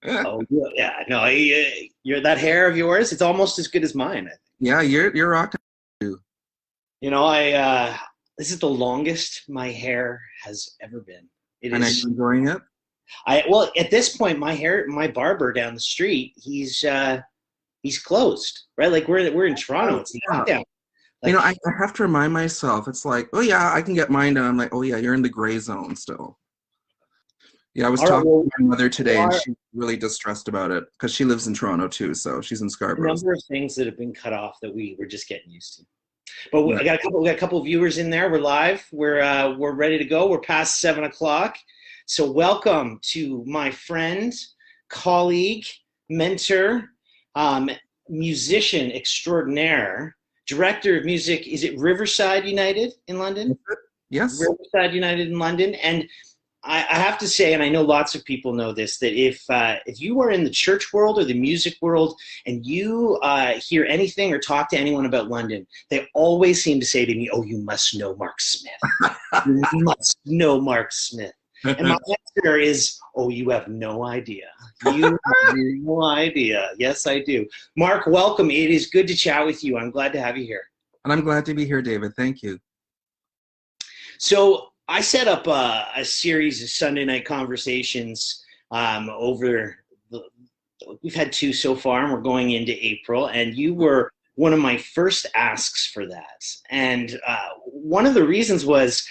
Oh yeah, no, you're that hair of yours. It's almost as good as mine. Yeah, you're rocking too. You know, I this is the longest my hair has ever been. It And are you is. enjoying it? I well, at this point, my barber down the street, he's closed, right? Like we're in Toronto. Oh, It's yeah. lockdown. You know, Like I have to remind myself, it's like, oh yeah, I can get mine done. I'm like, oh yeah, you're in the gray zone still. Yeah, I was all right, talking well, to my mother there today and are she's really distressed about it because she lives in Toronto too, so she's in a Scarborough. number of things that have been cut off that we were just getting used to. But Right. I got a couple. We got a couple of viewers in there. We're live. We're ready to go. We're past 7 o'clock. So welcome to my friend, colleague, mentor, um, musician extraordinaire, director of music. Is it Riverside United in London? Yes. Riverside United in London, and I have to say, and I know lots of people know this, that if you are in the church world or the music world and you hear anything or talk to anyone about London, they always seem to say to me, "Oh, you must know Mark Smith. You must know Mark Smith." And my answer is, "Oh, you have no idea. You have no idea." Yes, I do. Mark, welcome. It is good to chat with you. I'm glad to have you here. And I'm glad to be here, David. Thank you. So I set up a series of Sunday night conversations over the, we've had two so far, and we're going into April. And you were one of my first asks for that. And one of the reasons was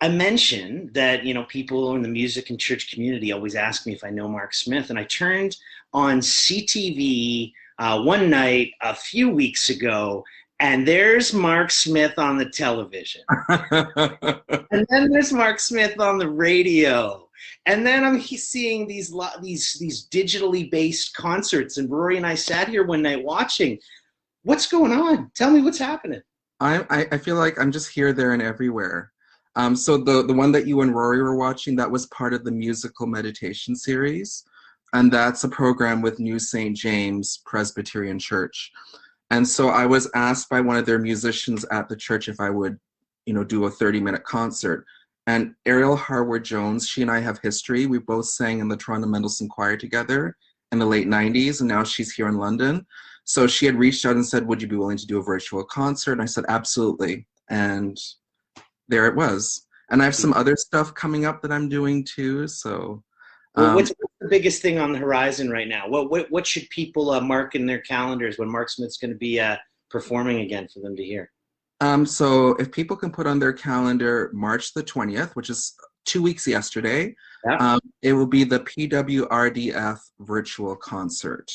I mentioned that people in the music and church community always ask me if I know Mark Smith, and I turned on CTV one night a few weeks ago, and there's Mark Smith on the television. And then there's Mark Smith on the radio. And then I'm seeing these digitally based concerts. And Rory and I sat here one night watching. What's going on? Tell me what's happening. I feel like I'm just here, there, and everywhere. So the one that you and Rory were watching, that was part of the musical meditation series, and that's a program with New St. James Presbyterian Church. And so I was asked by one of their musicians at the church if I would, do a 30-minute concert. And Ariel Harwood Jones, she and I have history. We both sang in the Toronto Mendelssohn Choir together in the late 90s, and now she's here in London. So she had reached out and said, would you be willing to do a virtual concert? And I said, absolutely. And there it was. And I have some other stuff coming up that I'm doing too. So Well, um, what's the biggest thing on the horizon right now? What should people mark in their calendars when Mark Smith's going to be performing again for them to hear? so if people can put on their calendar March the 20th, which is 2 weeks yesterday, Yeah, it will be the PWRDF virtual concert.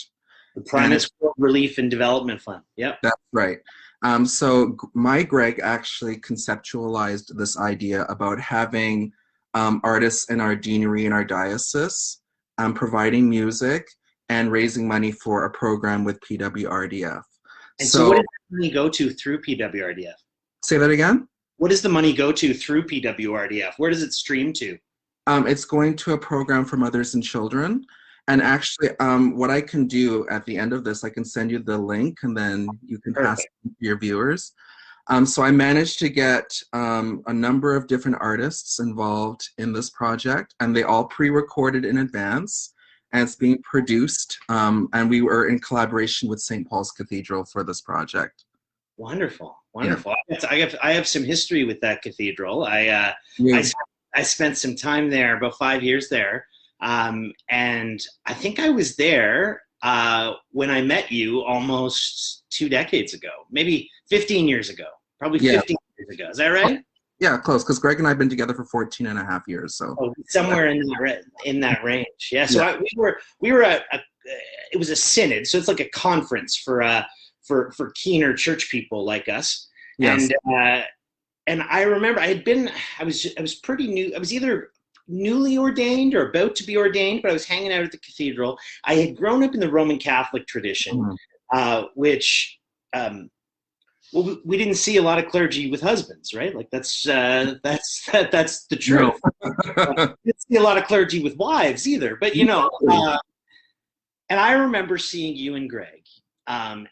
the And Primus World Relief and Development Fund. Yep. that's right. So my Greg actually conceptualized this idea about having artists in our deanery and our diocese providing music and raising money for a program with PWRDF. And so, what So does the money go to through PWRDF? say that again. What does the money go to through PWRDF? Where does it stream to? It's going to a program for mothers and children. And actually, what I can do at the end of this, I can send you the link and then you can pass it Perfect. to your viewers. So I managed to get a number of different artists involved in this project, and they all pre-recorded in advance, and it's being produced. And we were in collaboration with St. Paul's Cathedral for this project. Wonderful, Yeah. wonderful. I have some history with that cathedral. I Yeah. I spent some time there, about 5 years there, and I think I was there when I met you almost 2 decades ago, maybe 15 years ago, probably Yeah. 15 years ago. Is that right? Yeah, close, because Greg and I have been together for 14 and a half years. So Oh, somewhere in that range. Yeah. So yeah. we were it was a synod, so it's like a conference for keener church people like us, Yes. and I remember I was pretty new. I was either newly ordained or about to be ordained, but I was hanging out at the cathedral. I had grown up in the Roman Catholic tradition, Mhm. which well, we didn't see a lot of clergy with husbands, right? Like that's the No. truth. We didn't see a lot of clergy with wives either, but and I remember seeing you and Greg, and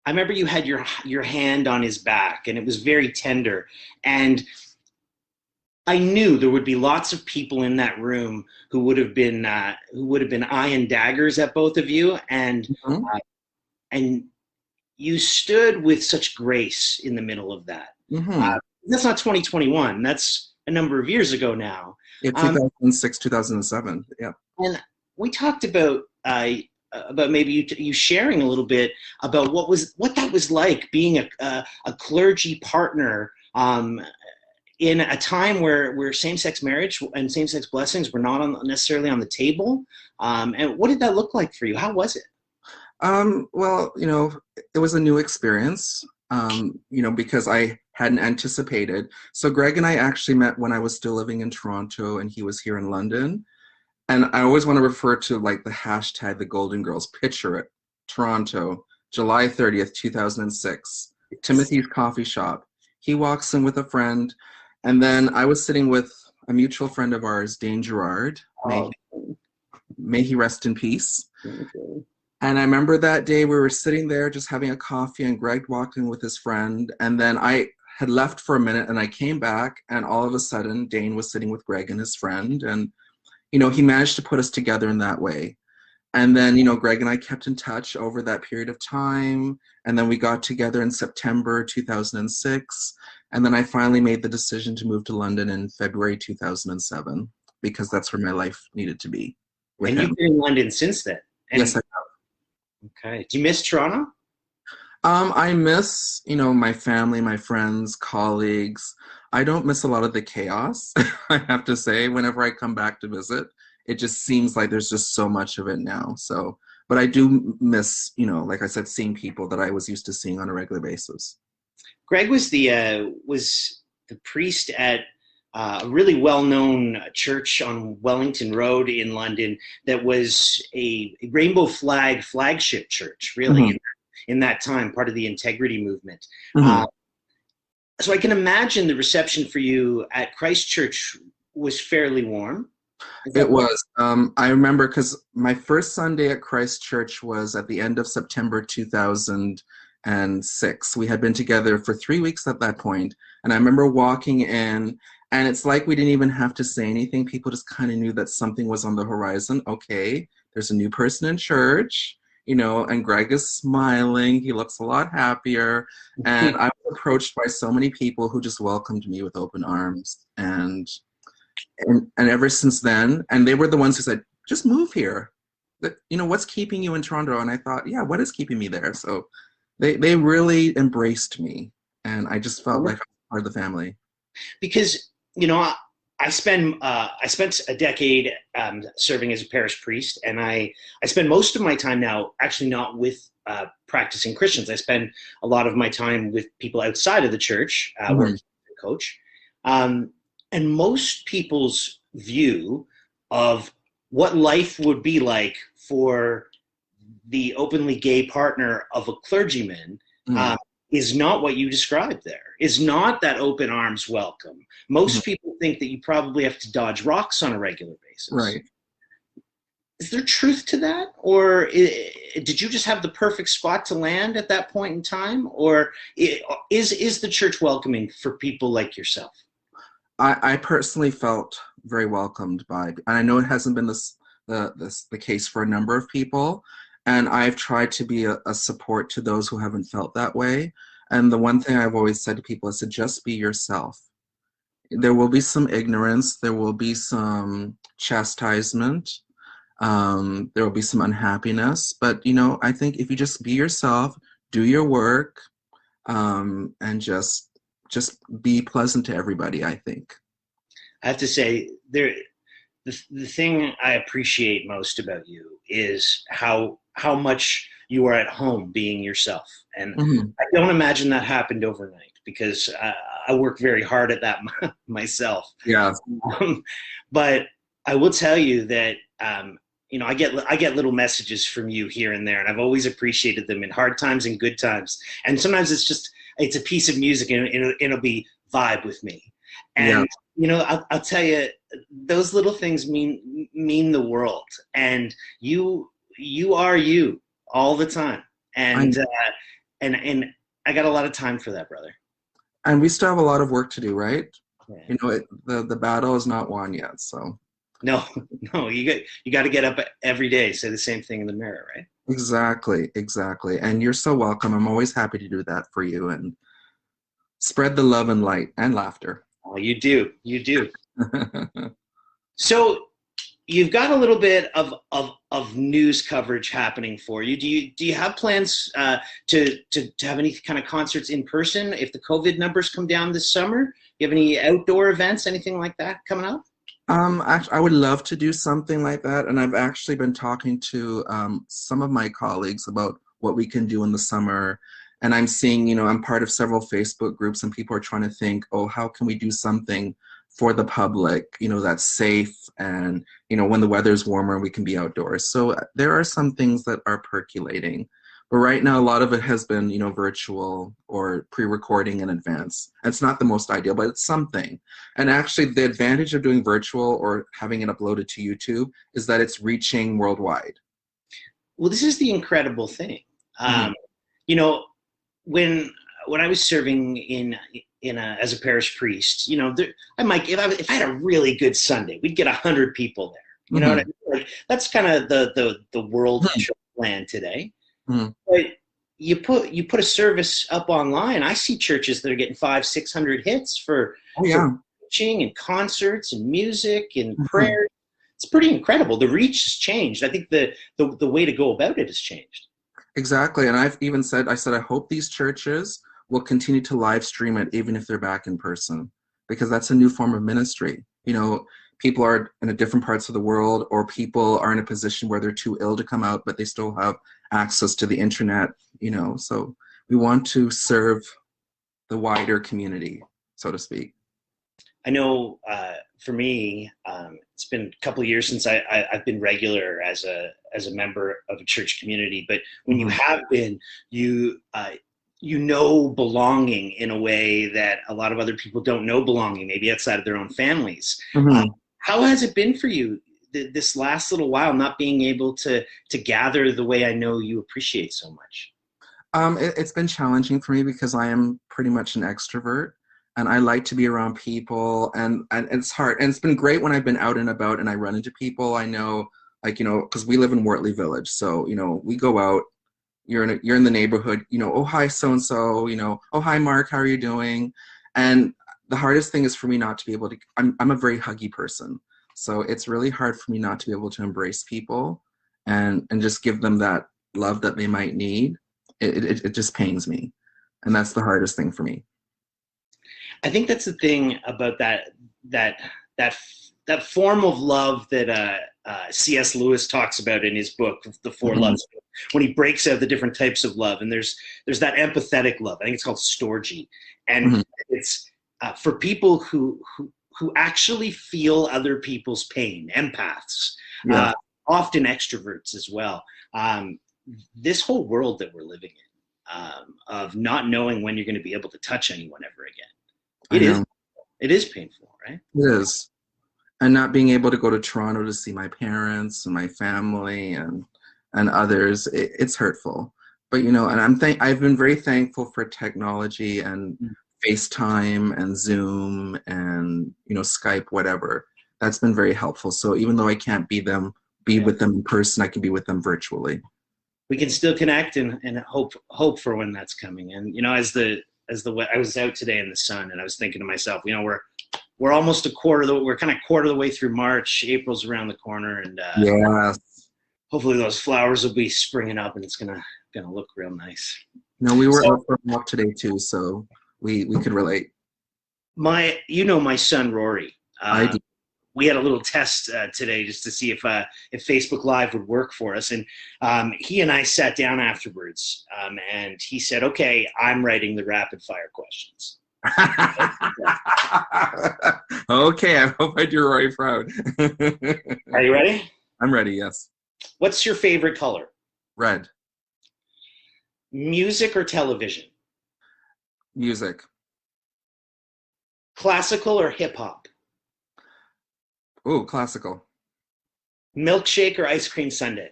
I remember you had your hand on his back, and it was very tender. And I knew there would be lots of people in that room who would have been eyeing daggers at both of you, Mhm. and you stood with such grace in the middle of that. Hmm. That's not 2021. That's a number of years ago now. Yeah, Um, 2006, 2007. Yeah. and we talked about maybe you sharing a little bit about what that was like being a clergy partner in a time where same-sex marriage and same-sex blessings were not necessarily on the table. And what did that look like for you? How was it? Well, it was a new experience, because I hadn't anticipated. So Greg and I actually met when I was still living in Toronto and he was here in London. And I always want to refer to like the hashtag the Golden Girls. Picture it. Toronto, July 30th, 2006. Timothy's coffee shop. He walks in with a friend. And then I was sitting with a mutual friend of ours, Dane Gerard. Oh, May he rest in peace. okay. And I remember that day we were sitting there just having a coffee, and Greg walked in with his friend. And then I had left for a minute and I came back, and all of a sudden Dane was sitting with Greg and his friend. And, he managed to put us together in that way. And then, Greg and I kept in touch over that period of time. And then we got together in September 2006. And then I finally made the decision to move to London in February 2007 because that's where my life needed to be with And you've him. been in London since then. Yes, And okay, do you miss Toronto? I miss, my family, my friends, colleagues. I don't miss a lot of the chaos, I have to say, whenever I come back to visit. It just seems like there's just so much of it now. So, but I do miss, like I said, seeing people that I was used to seeing on a regular basis. Greg was the priest at a really well-known church on Wellington Road in London that was a rainbow flagship church, really, Hmm. in that time, part of the integrity movement. Hmm. Uh, so I can imagine the reception for you at Christ Church was fairly warm. Is It that right? was. I remember because my first Sunday at Christ Church was at the end of September 2006. We had been together for 3 weeks at that point, and I remember walking in, and it's like we didn't even have to say anything. People just kind of knew that something was on the horizon. Okay, there's a new person in church, and Greg is smiling. He looks a lot happier, and I was approached by so many people who just welcomed me with open arms, and ever since then, and they were the ones who said, just move here. What's keeping you in Toronto? And I thought, yeah, what is keeping me there? So they really embraced me, and I just felt like I was part of the family. Because I spent a decade serving as a parish priest, and I spend most of my time now actually not with practicing Christians. I spend a lot of my time with people outside of the church, working Mhm. as a coach. Um, and most people's view of what life would be like for the openly gay partner of a clergyman Mhm. um, is not what you described there, is not that open arms welcome. Mhm. Most people think that you probably have to dodge rocks on a regular basis. Right. Is there truth to that? Or did you just have the perfect spot to land at that point in time? Or is the church welcoming for people like yourself? I personally felt very welcomed by, and I know it hasn't been the case for a number of people, and I've tried to be a support to those who haven't felt that way. And the one thing I've always said to people is to just be yourself. There will be some ignorance, there will be some chastisement, there will be some unhappiness, but I think if you just be yourself, do your work, and just be pleasant to everybody, I think. I have to say, the thing I appreciate most about you is how much you are at home being yourself, and Mhm. I don't imagine that happened overnight because I work very hard at that myself. Yeah. Um, but I will tell you that I get little messages from you here and there, and I've always appreciated them in hard times and good times. And sometimes it's a piece of music, and it'll be vibe with me. Yeah. And I'll tell you, those little things mean the world. And you are you all the time. I And I got a lot of time for that, brother. and we still have a lot of work to do, right? Yeah. The battle is not won yet. So No, no, you got to get up every day, say the same thing in the mirror, right? exactly, exactly. And you're so welcome. I'm always happy to do that for you and spread the love and light and laughter. Oh, you do, you do. So you've got a little bit of news coverage happening for you. Do you have plans to have any kind of concerts in person if the COVID numbers come down this summer? Do you have any outdoor events, anything like that coming up? Actually, I would love to do something like that, and I've actually been talking to some of my colleagues about what we can do in the summer. And I'm seeing, I'm part of several Facebook groups, and people are trying to think, oh, how can we do something for the public, that's safe, and when the weather's warmer, we can be outdoors. So there are some things that are percolating. But right now, a lot of it has been, virtual or pre-recording in advance. It's not the most ideal, but it's something. And actually, the advantage of doing virtual or having it uploaded to YouTube is that it's reaching worldwide. Well, this is the incredible thing. Mm-hmm. Um, you know, when when I was serving as a parish priest, I might if I had a really good Sunday, we'd get 100 people there. You know what I Mm-hmm. mean? Like that's kind of the world plan today. Mm-hmm. But you put a service up online. I see churches that are getting 500-600 hits Oh for yeah. preaching and concerts and music and Mm-hmm. prayer. It's pretty incredible. The reach has changed. I think the way to go about it has changed. Exactly. And I've even said, I hope these churches will continue to live stream it even if they're back in person, because that's a new form of ministry. People are in a different parts of the world, or people are in a position where they're too ill to come out, but they still have access to the internet. So we want to serve the wider community, so to speak. I know for me, it's been a couple of years since I've been regular as a member of a church community. But when you Mm-hmm. have been, you belonging in a way that a lot of other people don't know belonging, maybe outside of their own families. Uh, Mm-hmm. how has it been for you this last little while, not being able to gather the way I know you appreciate so much? It's been challenging for me because I am pretty much an extrovert and I like to be around people, and it's hard. And it's been great when I've been out and about and I run into people I know, like, because we live in Wortley Village. So, we go out, you're in the neighborhood, oh, hi, so and so, oh, hi, Mark, how are you doing? And the hardest thing is for me not to be able to, I'm a very huggy person. So it's really hard for me not to be able to embrace people and just give them that love that they might need. It just pains me. And that's the hardest thing for me. I think that's the thing about that that that form of love that C.S. Lewis talks about in his book, The Four Mm-hmm. Loves, when he breaks out the different types of love. And there's that empathetic love. I think it's called storgy, and Mm-hmm. it's for people who actually feel other people's pain, empaths, Yeah, uh, often extroverts as well. Um, this whole world that we're living in, of not knowing when you're going to be able to touch anyone ever again. I It is. know. It is painful, right? It is. And not being able to go to Toronto to see my parents and my family and others, it's hurtful. But and I've been very thankful for technology and FaceTime and Zoom and Skype, whatever. That's been very helpful. So even though I can't be Yeah. with them in person, I can be with them virtually. We can still connect and hope for when that's coming. And I was out today in the sun, and I was thinking to myself, we're almost we're kind of quarter of the way through March. April's around the corner, and Yes. hopefully those flowers will be springing up, and it's gonna look real nice. No, we were So out for a walk today too, so we could relate. my son Rory. I Uh, do. we had a little test today just to see if Facebook Live would work for us, and he and I sat down afterwards, and he said, "Okay, I'm writing the rapid fire questions." Okay, I hope I do Roy proud. Are you ready? I'm ready, yes. What's your favorite color? Red. Music or television? Music. Classical or hip hop? Ooh, classical. Milkshake or ice cream sundae?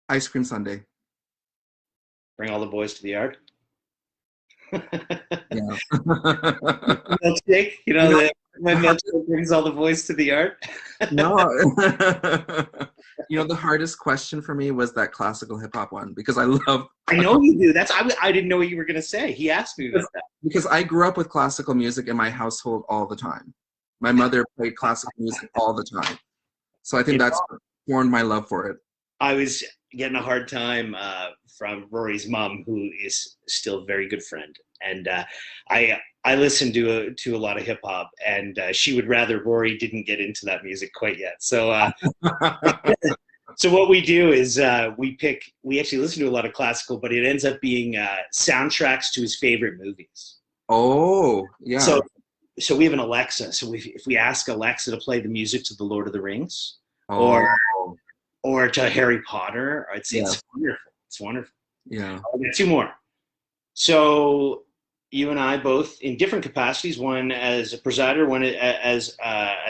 Ice cream sundae. Bring all the boys to the yard. Yeah. Milkshake, You know, my the milkshake brings all the voice to the art. No. The hardest question for me was that classical hip hop one because I love I know you do. I didn't know what you were gonna say. He asked me about that. because I grew up with classical music in my household all the time. My mother played classical music all the time. So I think You that's know, formed my love for it. I was getting a hard time from Rory's mom, who is still a very good friend, and I listened to a lot of hip hop, and she would rather Rory didn't get into that music quite yet. So what we do is we actually listen to a lot of classical, but it ends up being soundtracks to his favorite movies. Oh, So yeah. so we have an Alexa. So if we ask Alexa to play the music to the Lord of the Rings, or Oh, to Harry Potter, yeah. it's wonderful. It's wonderful. Yeah. I'll get two more. So you and I both in different capacities. One as a presider, one as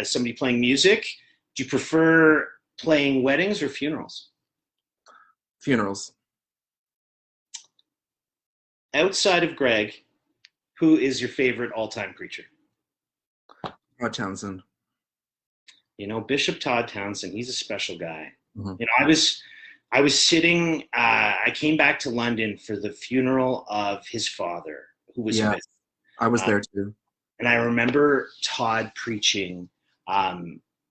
somebody playing music. Do you prefer playing weddings or funerals? Funerals. Outside of Greg, who is your favorite all-time preacher? Rod Townsend. Bishop Todd Townsend. He's a special guy. Hmm. I was sitting. I came back to London for the funeral of his father, who was Yeah, missing. I was Uh, there too. and I remember Todd preaching.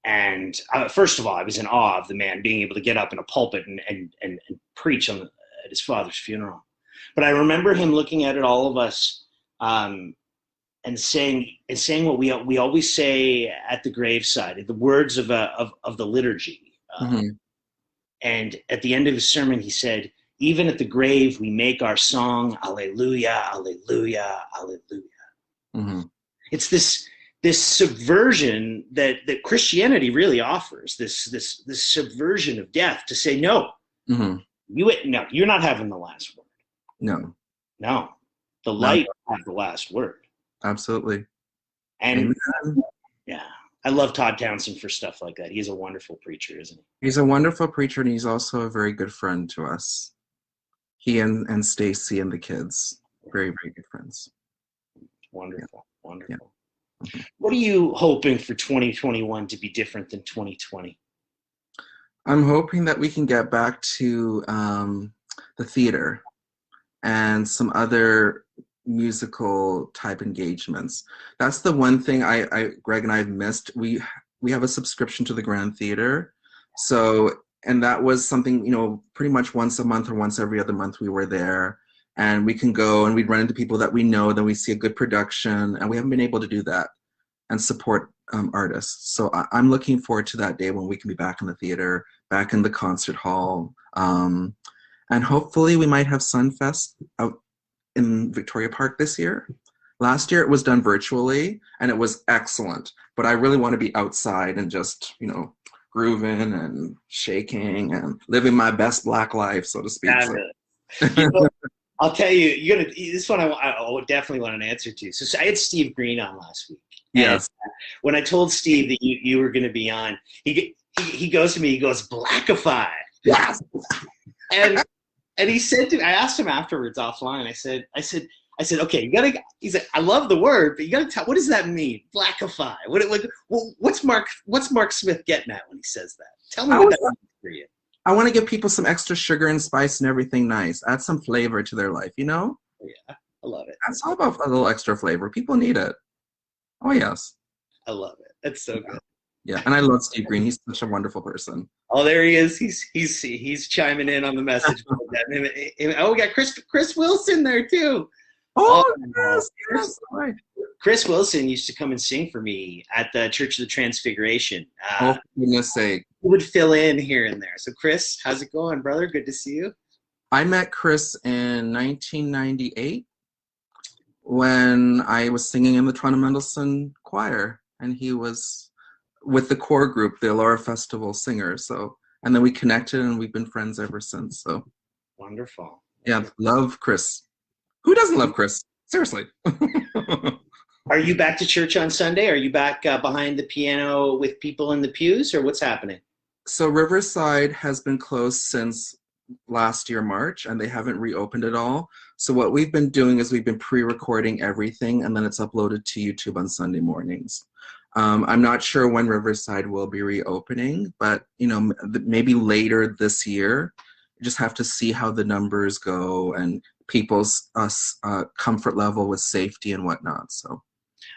And first of all, I was in awe of the man being able to get up in a pulpit and preach at his father's funeral. But I remember him looking at all of us um, and saying what we always say at the graveside, the words of the liturgy. Hmm. And at the end of his sermon, he said, "Even at the grave, we make our song, Alleluia, Alleluia, Alleluia." Hmm. It's this subversion that Christianity really offers. This subversion of death to say, no, Hmm. no, you're not having the last word. No, No, the no, light will have the last word. absolutely. And Amen. yeah, I love Todd Townsend for stuff like that. He's a wonderful preacher, isn't he? He's a wonderful preacher and he's also a very good friend to us. He and Stacy and the kids. Very, very good friends. Yeah, Wonderful, yeah. wonderful. Mhm. What are you hoping for 2021 to be different than 2020? I'm hoping that we can get back to the theater and some other musical type engagements. That's the one thing Greg and I have missed. We have a subscription to the Grand Theater, so and that was something pretty much once a month or once every other month we were there, and we can go and we'd run into people that we know, then we see a good production, and we haven't been able to do that and support artists. So I'm looking forward to that day when we can be back in the theater, back in the concert hall. And hopefully we might have Sunfest out in Victoria Park this year. Last year it was done virtually and it was excellent, but I really want to be outside and just, grooving and shaking and living my best black life, so to speak. So. Fabulous. You know, I'll tell you, this one I definitely want an answer to. So I had Steve Green on last week, and Yes. when I told Steve that you were going to be on, he goes to me, he goes, "Blackify," Yes. and he said to me, I asked him afterwards offline. I said, okay, you gotta. He said, I love the word, but you gotta tell. What does that mean? Blackify. What's Mark Smith getting at when he says that? Tell me I, what was, that means for you. I want to give people some extra sugar and spice and everything nice. Add some flavor to their life, Yeah, I love it. That's all about a little extra flavor. People need it. Oh, yes. I love it. That's so Yeah. good. Yeah. And I love Steve Green. He's such a wonderful person. Oh, there he is. He's chiming in on the message board. Oh, we got Chris Wilson there too. Oh, Oh, yes. Yes. Right. Chris Wilson used to come and sing for me at the Church of the Transfiguration. Oh, for goodness sake. He would fill in here and there. So, Chris, how's it going, brother? Good to see you. I met Chris in 1998 when I was singing in the Toronto Mendelssohn Choir, and he was with the core group, the Laura Festival Singers. So, and then we connected, and we've been friends ever since. So, Wonderful. yeah, love Chris. Who doesn't love Chris? Seriously. Are you back to church on Sunday? Are you back behind the piano with people in the pews, or what's happening? So Riverside has been closed since last year, March, and they haven't reopened it all. So what we've been doing is we've been pre-recording everything, and then it's uploaded to YouTube on Sunday mornings. I'm not sure when Riverside will be reopening, but maybe later this year. You just have to see how the numbers go and people's comfort level with safety and whatnot. So,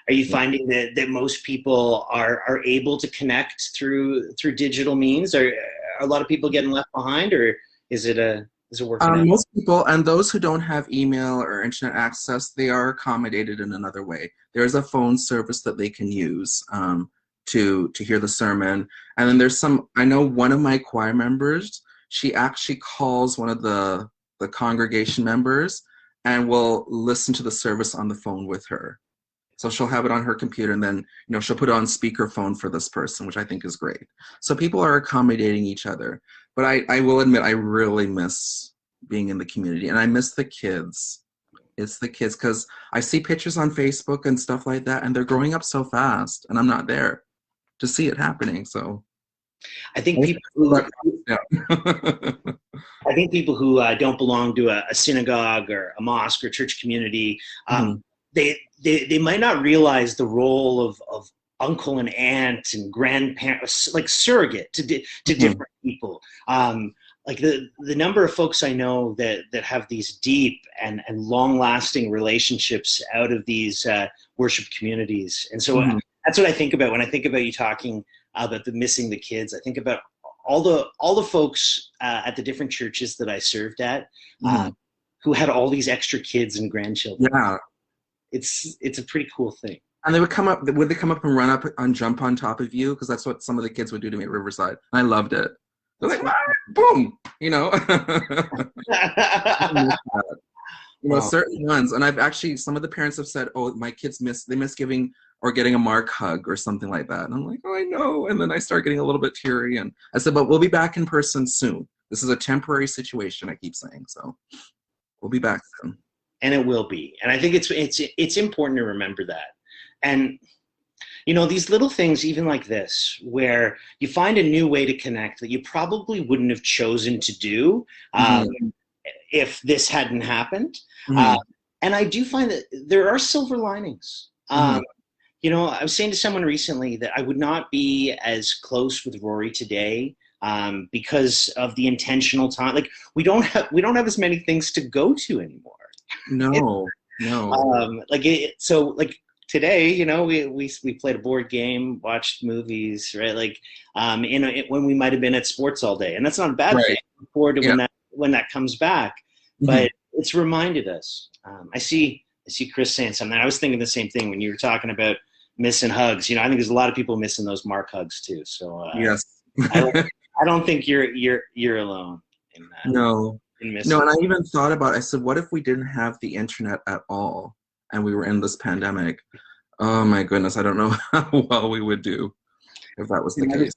Are you yeah. finding that most people are able to connect through digital means? Are a lot of people getting left behind, or is it working out? Most people and those who don't have email or internet access, they are accommodated in another way. There's a phone service that they can use to hear the sermon, and then there's some. I know one of my choir members. She actually calls one of the congregation members and will listen to the service on the phone with her. So she'll have it on her computer, and then she'll put it on speakerphone for this person, which I think is great. So people are accommodating each other. But I will admit I really miss being in the community, and I miss the kids. It's the kids because I see pictures on Facebook and stuff like that, and they're growing up so fast, and I'm not there to see it happening. So I think people who yeah. I think people who don't belong to a synagogue or a mosque or church community, Mhm. they might not realize the role of uncle and aunt and grandparents, like surrogate to Mhm. different people. Like the number of folks I know that have these deep and long lasting relationships out of these worship communities, and so Mhm. that's what I think about when I think about you talking about the missing the kids. I think about all the folks at the different churches that I served at, uh, Mhm. who had all these extra kids and grandchildren. Yeah. It's a pretty cool thing. And they would come up. Would they come up and run up and jump on top of you? Because that's what some of the kids would do to me at Riverside. And I loved it. They're like, "Ah, boom, Well, certain ones. And I've actually, some of the parents have said, "Oh, my kids miss giving or getting a Mark hug or something like that." And I'm like, "Oh, I know." And then I start getting a little bit teary. And I said, "But we'll be back in person soon. This is a temporary situation." I keep saying, so we'll be back soon. and it will be, and I think it's important to remember that. And these little things, even like this, where you find a new way to connect that you probably wouldn't have chosen to do Hmm. if this hadn't happened. Uh, Hmm. and I do find that there are silver linings. Hmm. I was saying to someone recently that I would not be as close with Rory today because of the intentional time. Like we don't have as many things to go to anymore. No, no. So like today, we played a board game, watched movies, right? Like when we might have been at sports all day, and that's not a bad thing. Right. I look forward to Yeah. when that comes back, Hmm. but it's reminded us. I see Chris saying something. I was thinking the same thing when you were talking about missing hugs. I think there's a lot of people missing those Mark hugs too. So Yes. I I don't think you're alone in that No. in No, missing. and I even thought about, I said, what if we didn't have the internet at all and we were in this pandemic? Oh my goodness, I don't know how well we would do if that was the case.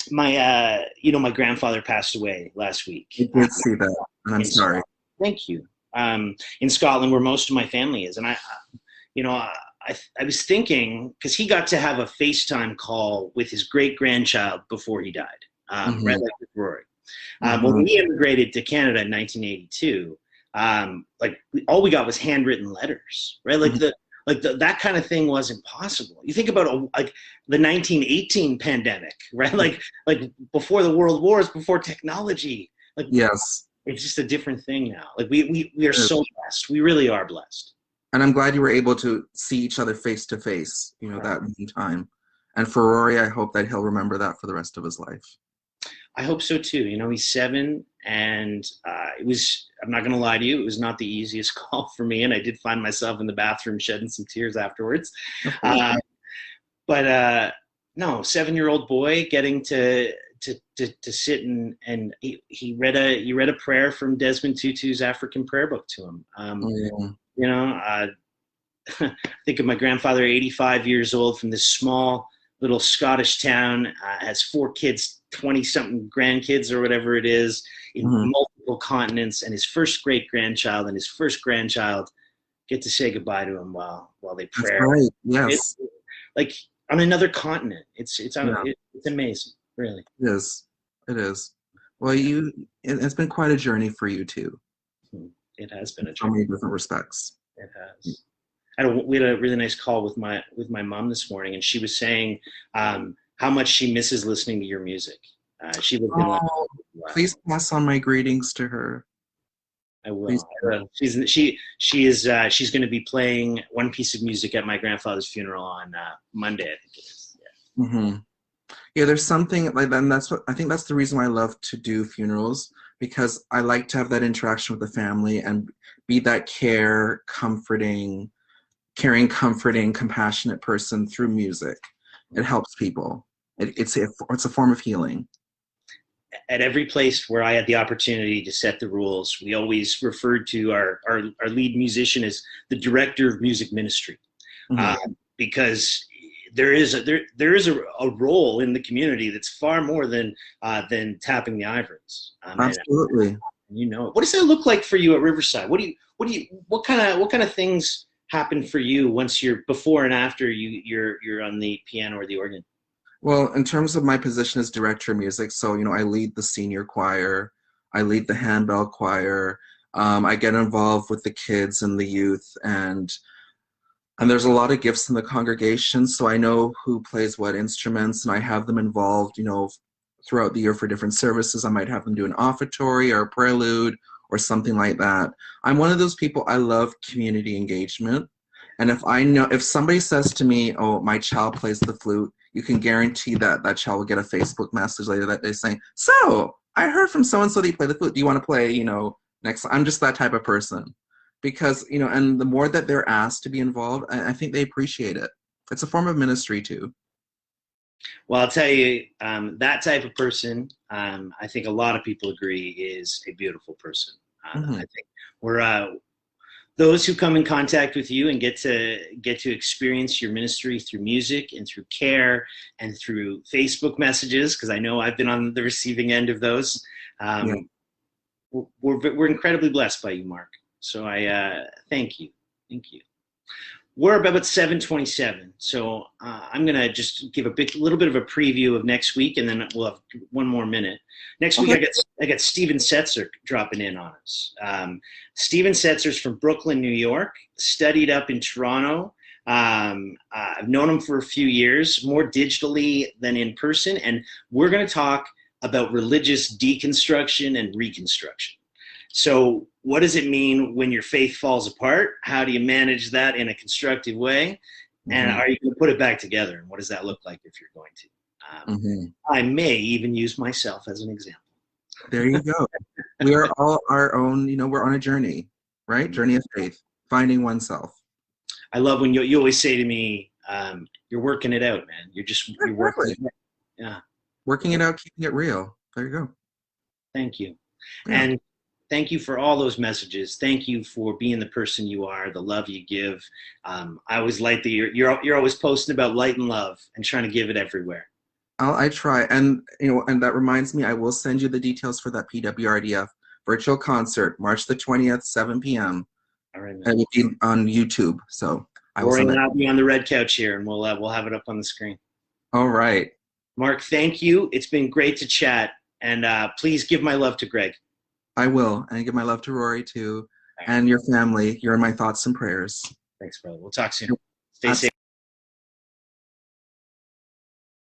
My grandfather passed away last week I did see that, and I'm in sorry. Scotland. Thank you. In Scotland, where most of my family is, and I was thinking because he got to have a FaceTime call with his great grandchild before he died, right Hmm. like with Rory. When Hmm. we immigrated to Canada in 1982, all we got was handwritten letters, right? Hmm. That kind of thing wasn't possible. You think about like the 1918 pandemic, right? Like before the world wars, before technology, like Yes. it's just a different thing now. Like we are so blessed. We really are blessed. And I'm glad you were able to see each other face to face, that one time. And for Rory, I hope that he'll remember that for the rest of his life. I hope so too. He's 7, and it was. I'm not going to lie to you. It was not the easiest call for me, and I did find myself in the bathroom shedding some tears afterwards. Of course. Uh, but no, 7-year-old boy getting to sit and he read a prayer from Desmond Tutu's African prayer book to him. Oh, yeah. I think of my grandfather, 85 years old, from this small little Scottish town, has 4 kids, 20 something grandkids or whatever it is, in Mhm. multiple continents, and his first great grandchild and his first grandchild get to say goodbye to him while they That's pray. right. It, Yes. like on another continent. It's Yeah, it's amazing, really. it is. It is. Well, it's been quite a journey for you too, It has in been a so journey. many different respects. It has. We had a really nice call with my mom this morning, and she was saying how much she misses listening to your music. She lived in London Oh, for a while. please pass on my greetings to her. I Please. will. I will. She's going to be playing one piece of music at my grandfather's funeral on Monday, I think it is. Yeah. Hmm. Yeah, there's something like that, and that's what I think that's the reason why I love to do funerals, because I like to have that interaction with the family and be that caring, comforting, compassionate person through music. It helps people. It's a form of healing. At every place where I had the opportunity to set the rules, we always referred to our lead musician as the director of music ministry, Hmm. uh, because there is a role in the community that's far more than tapping the ivories. And Absolutely. you know, what does that look like for you at Riverside? What kind of things happen for you once you're before and after you're on the piano or the organ? Well, in terms of my position as director of music, so I lead the senior choir, I lead the handbell choir. I get involved with the kids and the youth, and there's a lot of gifts in the congregation, so I know who plays what instruments, and I have them involved, throughout the year for different services. I might have them do an offertory or a prelude or something like that. I'm one of those people, I love community engagement. And if somebody says to me, oh, my child plays the flute, you can guarantee that that child will get a Facebook message later that day saying, so I heard from so and so that you play the flute. Do you want to play, next? I'm just that type of person because and the more that they're asked to be involved, I think they appreciate it. It's a form of ministry too. Well, I'll tell you, that type of person, I think a lot of people agree is a beautiful person. I Hmm. think we're those who come in contact with you and get to experience your ministry through music and through care and through Facebook messages, because I know I've been on the receiving end of those. Yeah. Um, we're incredibly blessed by you, Mark. So I thank you, thank you. We're about 7:27, so I'm gonna just give little bit of a preview of next week, and then we'll have one more minute. Next week, Okay. I got Steven Setzer dropping in on us. Steven Setzer's from Brooklyn, New York. Studied up in Toronto. I've known him for a few years, more digitally than in person, and we're going to talk about religious deconstruction and reconstruction. So, what does it mean when your faith falls apart? How do you manage that in a constructive way? And Hmm. are you going to put it back together? And what does that look like if you're going to? Hmm. I may even use myself as an example. There you go. We are all our own, we're on a journey, right? Journey of faith, finding oneself. I love when you always say to me, "You're working it out, man. You're working Exactly. it out." Yeah. Working it out, keeping it real. There you go. Thank you. Yeah. And thank you for all those messages. Thank you for being the person you are, the love you give. I always like that you're always posting about light and love and trying to give it everywhere. I try. And, and that reminds me, I will send you the details for that PWRDF virtual concert, March the 20th, 7 p.m. All right, man. It will be on YouTube. So I will Rory send and that. I'll be on the red couch here, and we'll have it up on the screen. All right. Mark, thank you. It's been great to chat, and please give my love to Greg. I will. And I give my love to Rory too. All right. And your family. You're in my thoughts and prayers. Thanks, brother. We'll talk soon. Stay safe. Absolutely.